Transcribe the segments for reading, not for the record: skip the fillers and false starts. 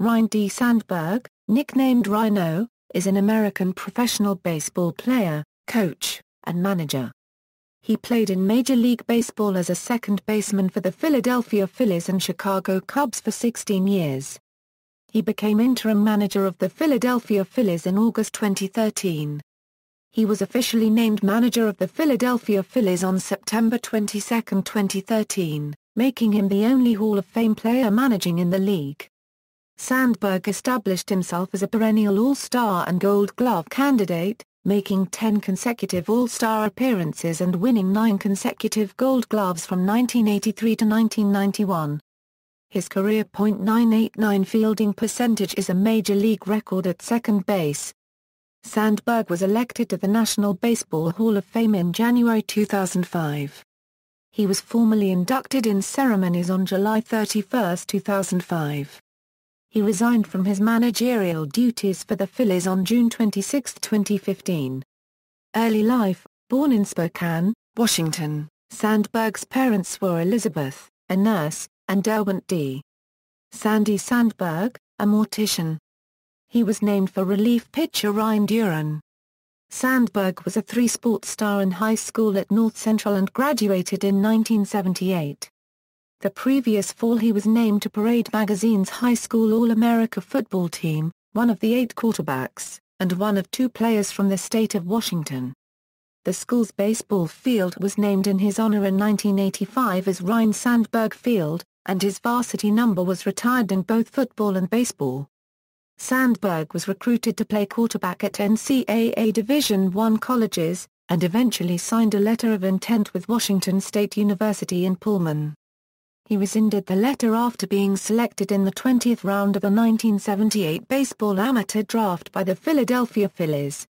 Ryne Dee Sandberg, nicknamed Ryno, is an American professional baseball player, coach, and manager. He played in Major League Baseball as a second baseman for the Philadelphia Phillies and Chicago Cubs for 16 years. He became interim manager of the Philadelphia Phillies in August 2013. He was officially named manager of the Philadelphia Phillies on September 22, 2013, making him the only Hall of Fame player managing in the league. Sandberg established himself as a perennial All-Star and Gold Glove candidate, making 10 consecutive All-Star appearances and winning 9 consecutive Gold Gloves from 1983 to 1991. His career .989 fielding percentage is a Major League record at second base. Sandberg was elected to the National Baseball Hall of Fame in January 2005. He was formally inducted in ceremonies on July 31, 2005. He resigned from his managerial duties for the Phillies on June 26, 2015. Early life: born in Spokane, Washington, Sandberg's parents were Elizabeth, a nurse, and Derwent D. Sandy Sandberg, a mortician. He was named for relief pitcher Ryne Dee. Sandberg was a three-sport star in high school at North Central and graduated in 1978. The previous fall he was named to Parade magazine's High School All-America football team, one of the 8 quarterbacks, and one of 2 players from the state of Washington. The school's baseball field was named in his honor in 1985 as Ryne Sandberg Field, and his varsity number was retired in both football and baseball. Sandberg was recruited to play quarterback at NCAA Division I colleges, and eventually signed a letter of intent with Washington State University in Pullman. He rescinded the letter after being selected in the 20th round of the 1978 baseball amateur draft by the Philadelphia Phillies.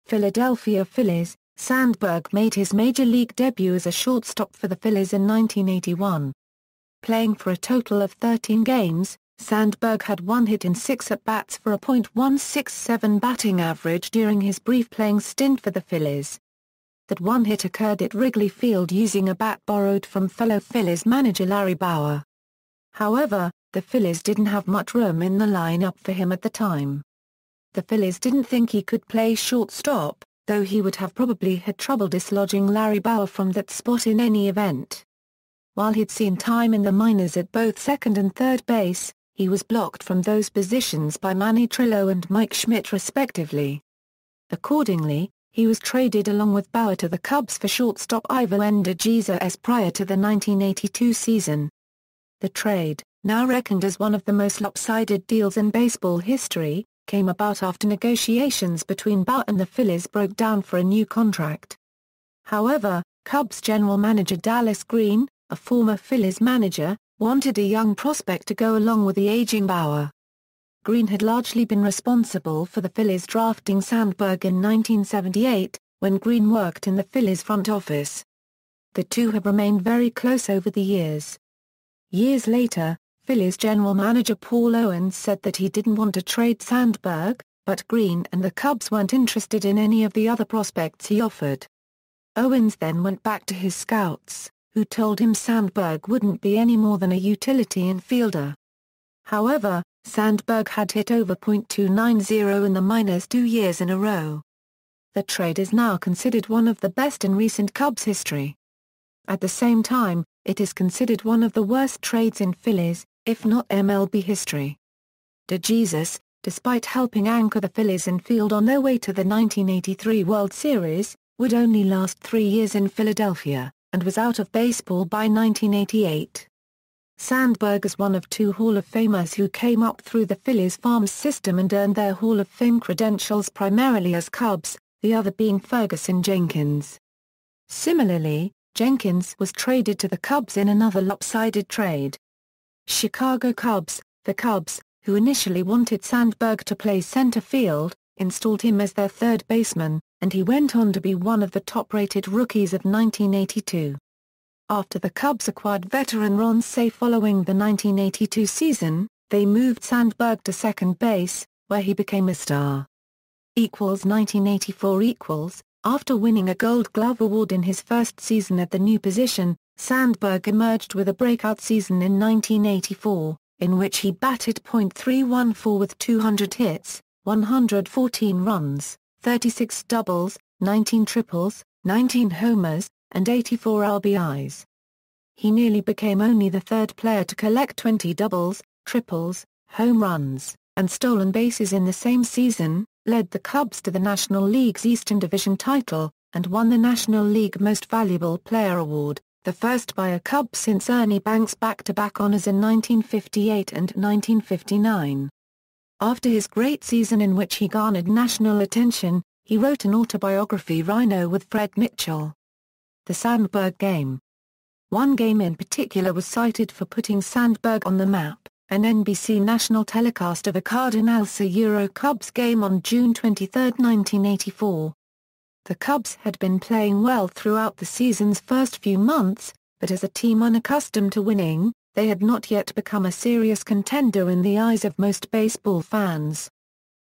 Philadelphia Phillies: Sandberg made his major league debut as a shortstop for the Phillies in 1981. Playing for a total of 13 games, Sandberg had 1 hit in 6 at-bats for a .167 batting average during his brief playing stint for the Phillies. That 1 hit occurred at Wrigley Field using a bat borrowed from fellow Phillies manager Larry Bauer. However, the Phillies didn't have much room in the lineup for him at the time. The Phillies didn't think he could play shortstop, though he would have probably had trouble dislodging Larry Bauer from that spot in any event. While he'd seen time in the minors at both second and third base, he was blocked from those positions by Manny Trillo and Mike Schmidt respectively. Accordingly, he was traded along with Bauer to the Cubs for shortstop Ivo Ndjiza prior to the 1982 season. The trade, now reckoned as one of the most lopsided deals in baseball history, came about after negotiations between Bauer and the Phillies broke down for a new contract. However, Cubs general manager Dallas Green, a former Phillies manager, wanted a young prospect to go along with the aging Bauer. Green had largely been responsible for the Phillies drafting Sandberg in 1978, when Green worked in the Phillies front office. The two have remained very close over the years. Years later, Phillies general manager Paul Owens said that he didn't want to trade Sandberg, but Green and the Cubs weren't interested in any of the other prospects he offered. Owens then went back to his scouts, who told him Sandberg wouldn't be any more than a utility infielder. However, Sandberg had hit over .290 in the minors 2 years in a row. The trade is now considered one of the best in recent Cubs history. At the same time, it is considered one of the worst trades in Phillies, if not MLB history. DeJesus, despite helping anchor the Phillies infield on their way to the 1983 World Series, would only last 3 years in Philadelphia, and was out of baseball by 1988. Sandberg is one of 2 Hall of Famers who came up through the Phillies farm system and earned their Hall of Fame credentials primarily as Cubs, the other being Ferguson Jenkins. Similarly, Jenkins was traded to the Cubs in another lopsided trade. Chicago Cubs: the Cubs, who initially wanted Sandberg to play center field, installed him as their third baseman, and he went on to be one of the top-rated rookies of 1982. After the Cubs acquired veteran Ron Cey following the 1982 season, they moved Sandberg to second base, where he became a star. 1984 After winning a Gold Glove award in his first season at the new position, Sandberg emerged with a breakout season in 1984, in which he batted .314 with 200 hits, 114 runs, 36 doubles, 19 triples, 19 homers, and 84 RBIs. He nearly became only the third player to collect 20 doubles, triples, home runs, and stolen bases in the same season, led the Cubs to the National League's Eastern Division title, and won the National League Most Valuable Player award, the first by a Cub since Ernie Banks' back-to-back honors in 1958 and 1959. After his great season in which he garnered national attention, he wrote an autobiography Ryno with Fred Mitchell. The Sandberg Game. One game in particular was cited for putting Sandberg on the map, an NBC national telecast of a Cardinals-Cubs game on June 23, 1984. The Cubs had been playing well throughout the season's first few months, but as a team unaccustomed to winning, they had not yet become a serious contender in the eyes of most baseball fans.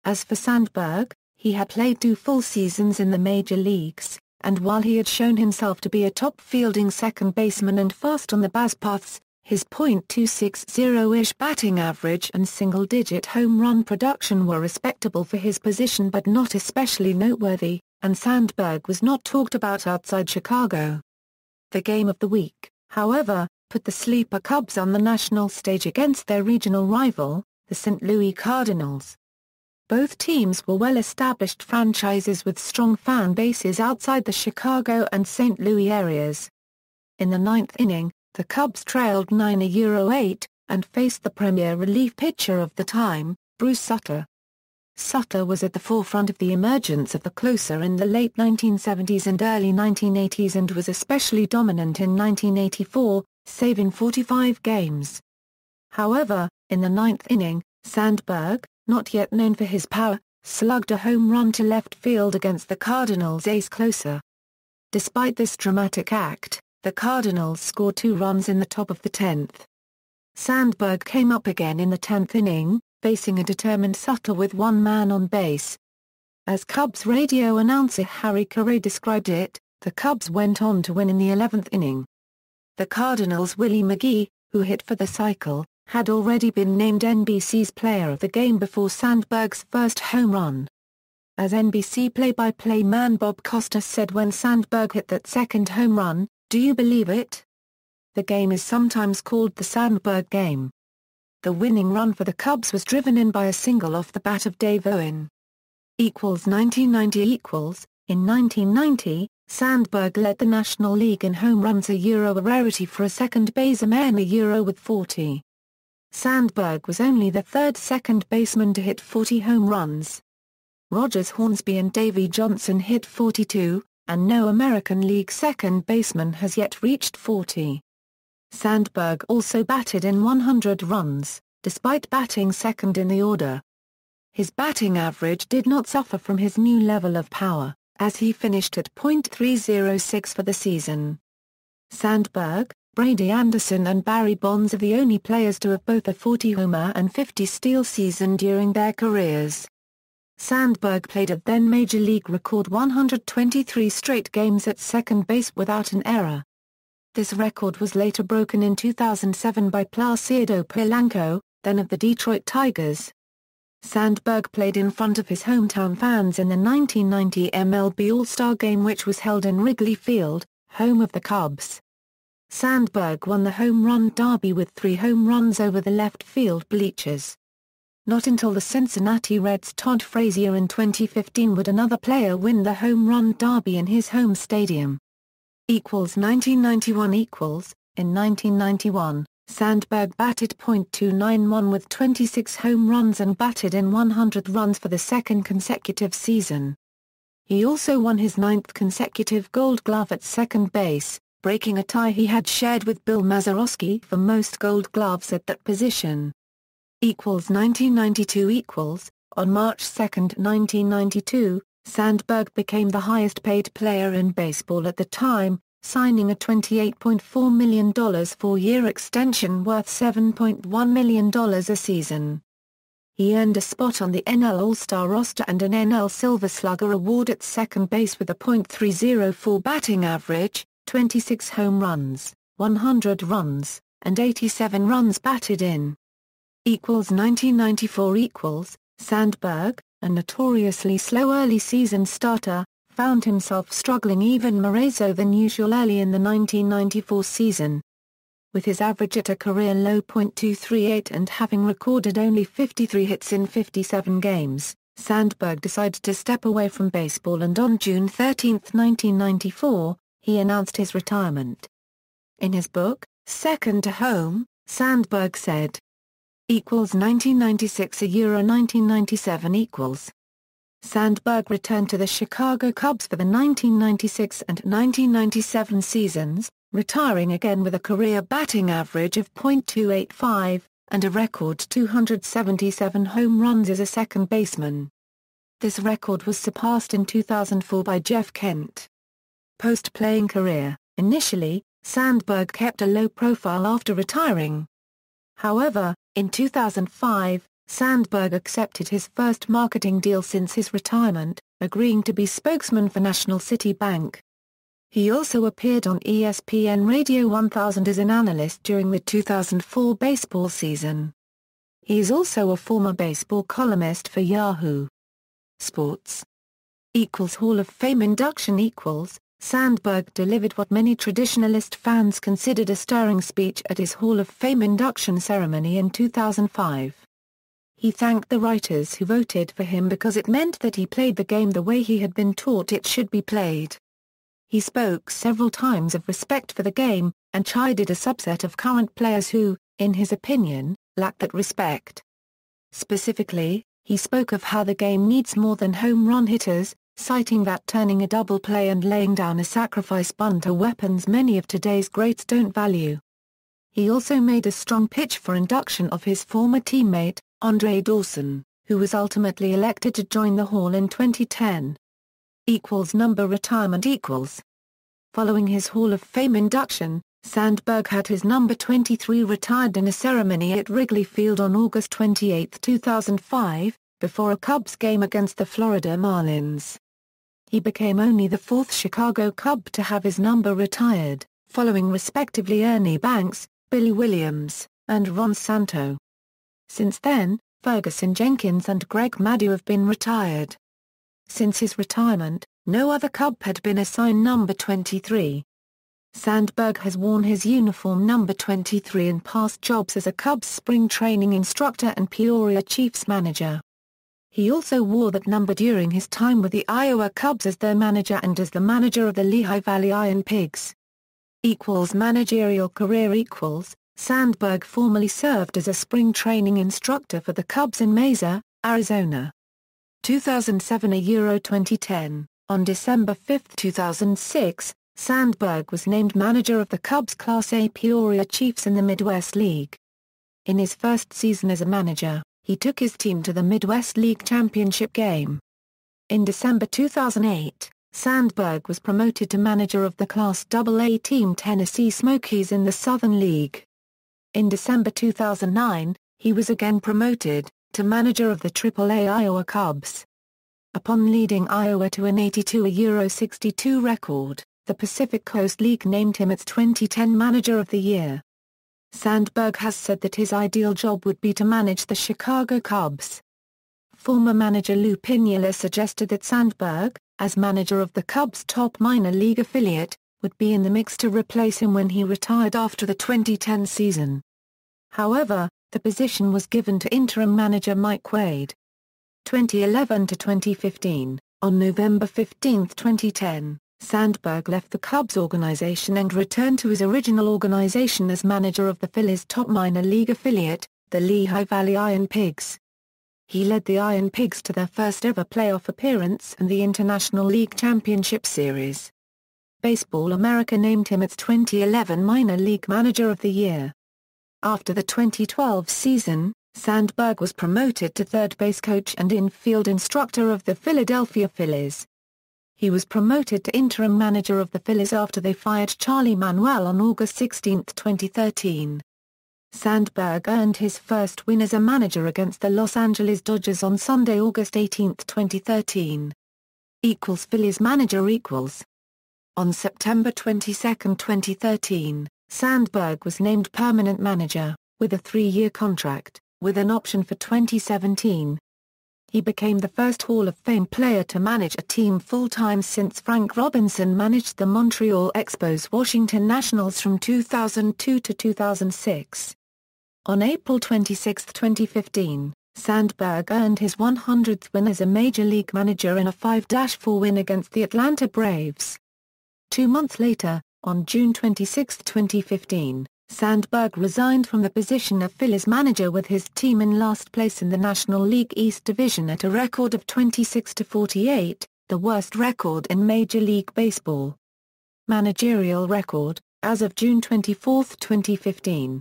As for Sandberg, he had played 2 full seasons in the major leagues, and while he had shown himself to be a top fielding second baseman and fast on the base paths, his .260-ish batting average and single-digit home run production were respectable for his position but not especially noteworthy, and Sandberg was not talked about outside Chicago. The game of the week, however, put the sleeper Cubs on the national stage against their regional rival, the St. Louis Cardinals. Both teams were well-established franchises with strong fan bases outside the Chicago and St. Louis areas. In the 9th inning, the Cubs trailed 9-8, and faced the premier relief pitcher of the time, Bruce Sutter. Sutter was at the forefront of the emergence of the closer in the late 1970s and early 1980s and was especially dominant in 1984, saving 45 games. However, in the 9th inning, Sandberg, not yet known for his power, slugged a home run to left field against the Cardinals' ace closer. Despite this dramatic act, the Cardinals scored 2 runs in the top of the 10th. Sandberg came up again in the 10th inning, facing a determined Sutter with 1 man on base. As Cubs radio announcer Harry Caray described it, the Cubs went on to win in the 11th inning. The Cardinals' Willie McGee, who hit for the cycle, had already been named NBC's Player of the Game before Sandberg's first home run. As NBC play-by-play man Bob Costas said when Sandberg hit that second home run, "Do you believe it?" The game is sometimes called the Sandberg Game. The winning run for the Cubs was driven in by a single off the bat of Dave Owen. 1990 In 1990, Sandberg led the National League in home runs, a rarity for a second baseman, with 40. Sandberg was only the third second baseman to hit 40 home runs. Rogers Hornsby and Davey Johnson hit 42, and no American League second baseman has yet reached 40. Sandberg also batted in 100 runs, despite batting second in the order. His batting average did not suffer from his new level of power, as he finished at .306 for the season. Sandberg, Brady Anderson and Barry Bonds are the only players to have both a 40-homer and 50-steal season during their careers. Sandberg played a then Major League record 123 straight games at second base without an error. This record was later broken in 2007 by Placido Polanco, then of the Detroit Tigers. Sandberg played in front of his hometown fans in the 1990 MLB All-Star Game, which was held in Wrigley Field, home of the Cubs. Sandberg won the Home Run Derby with 3 home runs over the left field bleachers. Not until the Cincinnati Reds' Todd Frazier in 2015 would another player win the Home Run Derby in his home stadium. 1991 In 1991, Sandberg batted .291 with 26 home runs and batted in 100 runs for the second consecutive season. He also won his 9th consecutive Gold Glove at second base, breaking a tie he had shared with Bill Mazeroski for most Gold Gloves at that position. 1992 On March 2, 1992, Sandberg became the highest-paid player in baseball at the time, signing a $28.4 million 4-year extension worth $7.1 million a season. He earned a spot on the NL All-Star roster and an NL Silver Slugger award at second base with a .304 batting average, 26 home runs, 100 runs, and 87 runs batted in. 1994 Sandberg, a notoriously slow early season starter, found himself struggling even more so than usual early in the 1994 season. With his average at a career low .238 and having recorded only 53 hits in 57 games, Sandberg decided to step away from baseball, and on June 13, 1994, he announced his retirement. In his book, Second to Home, Sandberg said, 1996 1997 . Sandberg returned to the Chicago Cubs for the 1996 and 1997 seasons, retiring again with a career batting average of .285, and a record 277 home runs as a second baseman. This record was surpassed in 2004 by Jeff Kent. Post-playing career. Initially, Sandberg kept a low profile after retiring. However, in 2005, Sandberg accepted his first marketing deal since his retirement, agreeing to be spokesman for National City Bank. He also appeared on ESPN Radio 1000 as an analyst during the 2004 baseball season. He is also a former baseball columnist for Yahoo! Sports. Hall of Fame induction. Sandberg delivered what many traditionalist fans considered a stirring speech at his Hall of Fame induction ceremony in 2005. He thanked the writers who voted for him because it meant that he played the game the way he had been taught it should be played. He spoke several times of respect for the game, and chided a subset of current players who, in his opinion, lack that respect. Specifically, he spoke of how the game needs more than home run hitters, citing that turning a double play and laying down a sacrifice bunt are weapons many of today's greats don't value. He also made a strong pitch for induction of his former teammate, Andre Dawson, who was ultimately elected to join the Hall in 2010. Number retirement. Following his Hall of Fame induction, Sandberg had his number 23 retired in a ceremony at Wrigley Field on August 28, 2005, before a Cubs game against the Florida Marlins. He became only the fourth Chicago Cub to have his number retired, following respectively Ernie Banks, Billy Williams, and Ron Santo. Since then, Ferguson Jenkins and Greg Maddux have been retired. Since his retirement, no other Cub had been assigned number 23. Sandberg has worn his uniform number 23 in past jobs as a Cubs spring training instructor and Peoria Chiefs manager. He also wore that number during his time with the Iowa Cubs as their manager and as the manager of the Lehigh Valley Iron Pigs. Managerial career. Sandberg formerly served as a spring training instructor for the Cubs in Mesa, Arizona. 2007 2010. On December 5, 2006, Sandberg was named manager of the Cubs Class A Peoria Chiefs in the Midwest League. In his first season as a manager, he took his team to the Midwest League Championship game. In December 2008, Sandberg was promoted to manager of the Class AA team Tennessee Smokies in the Southern League. In December 2009, he was again promoted to manager of the AAA Iowa Cubs. Upon leading Iowa to an 82-62 record, the Pacific Coast League named him its 2010 Manager of the Year. Sandberg has said that his ideal job would be to manage the Chicago Cubs. Former manager Lou Piniella suggested that Sandberg, as manager of the Cubs' top minor league affiliate, would be in the mix to replace him when he retired after the 2010 season. However, the position was given to interim manager Mike Wade. 2011 to 2015. On November 15, 2010, Sandberg left the Cubs organization and returned to his original organization as manager of the Phillies' top minor league affiliate, the Lehigh Valley Iron Pigs. He led the Iron Pigs to their first ever playoff appearance and the International League Championship Series. Baseball America named him its 2011 Minor League Manager of the Year. After the 2012 season, Sandberg was promoted to third base coach and infield instructor of the Philadelphia Phillies. He was promoted to interim manager of the Phillies after they fired Charlie Manuel on August 16, 2013. Sandberg earned his first win as a manager against the Los Angeles Dodgers on Sunday, August 18, 2013. Phillies manager. On September 22, 2013, Sandberg was named permanent manager, with a 3-year contract, with an option for 2017. He became the first Hall of Fame player to manage a team full-time since Frank Robinson managed the Montreal Expos Washington Nationals from 2002 to 2006. On April 26, 2015, Sandberg earned his 100th win as a Major League manager in a 5-4 win against the Atlanta Braves. 2 months later, on June 26, 2015, Sandberg resigned from the position of Phillies manager with his team in last place in the National League East Division at a record of 26-48, the worst record in Major League Baseball. Managerial record, as of June 24, 2015.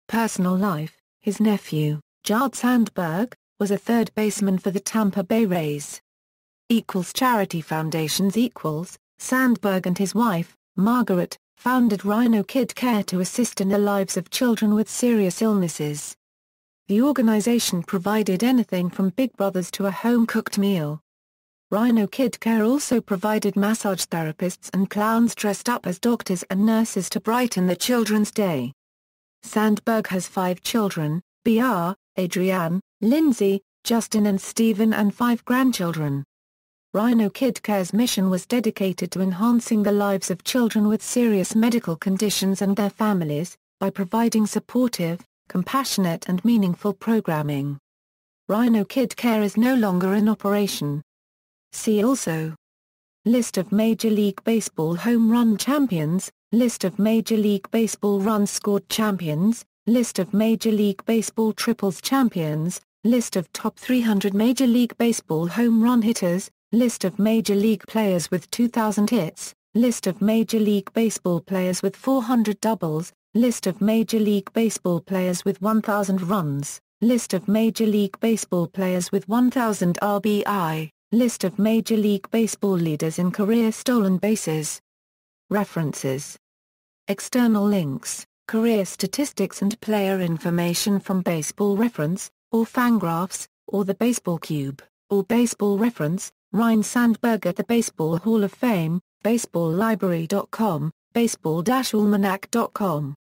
Personal life: his nephew, Ryne Sandberg, was a third baseman for the Tampa Bay Rays. Charity foundations: Sandberg and his wife, Margaret, founded Ryno Kid Care to assist in the lives of children with serious illnesses. The organization provided anything from Big Brothers to a home-cooked meal. Ryno Kid Care also provided massage therapists and clowns dressed up as doctors and nurses to brighten the children's day. Sandberg has 5 children, Br, Adrienne, Lindsay, Justin and Stephen, and 5 grandchildren. Ryno Kid Care's mission was dedicated to enhancing the lives of children with serious medical conditions and their families, by providing supportive, compassionate and meaningful programming. Ryno Kid Care is no longer in operation. See also: List of Major League Baseball home run champions, List of Major League Baseball runs scored champions, List of Major League Baseball triples champions, List of top 300 Major League Baseball home run hitters, List of Major League players with 2,000 hits, List of Major League Baseball players with 400 doubles, List of Major League Baseball players with 1,000 runs, List of Major League Baseball players with 1,000 RBI, List of Major League Baseball leaders in career stolen bases. References. External links: career statistics and player information from Baseball Reference, or Fangraphs, or the Baseball Cube, or Baseball Reference. Ryne Sandberg at the Baseball Hall of Fame, baseballlibrary.com, baseball-almanac.com.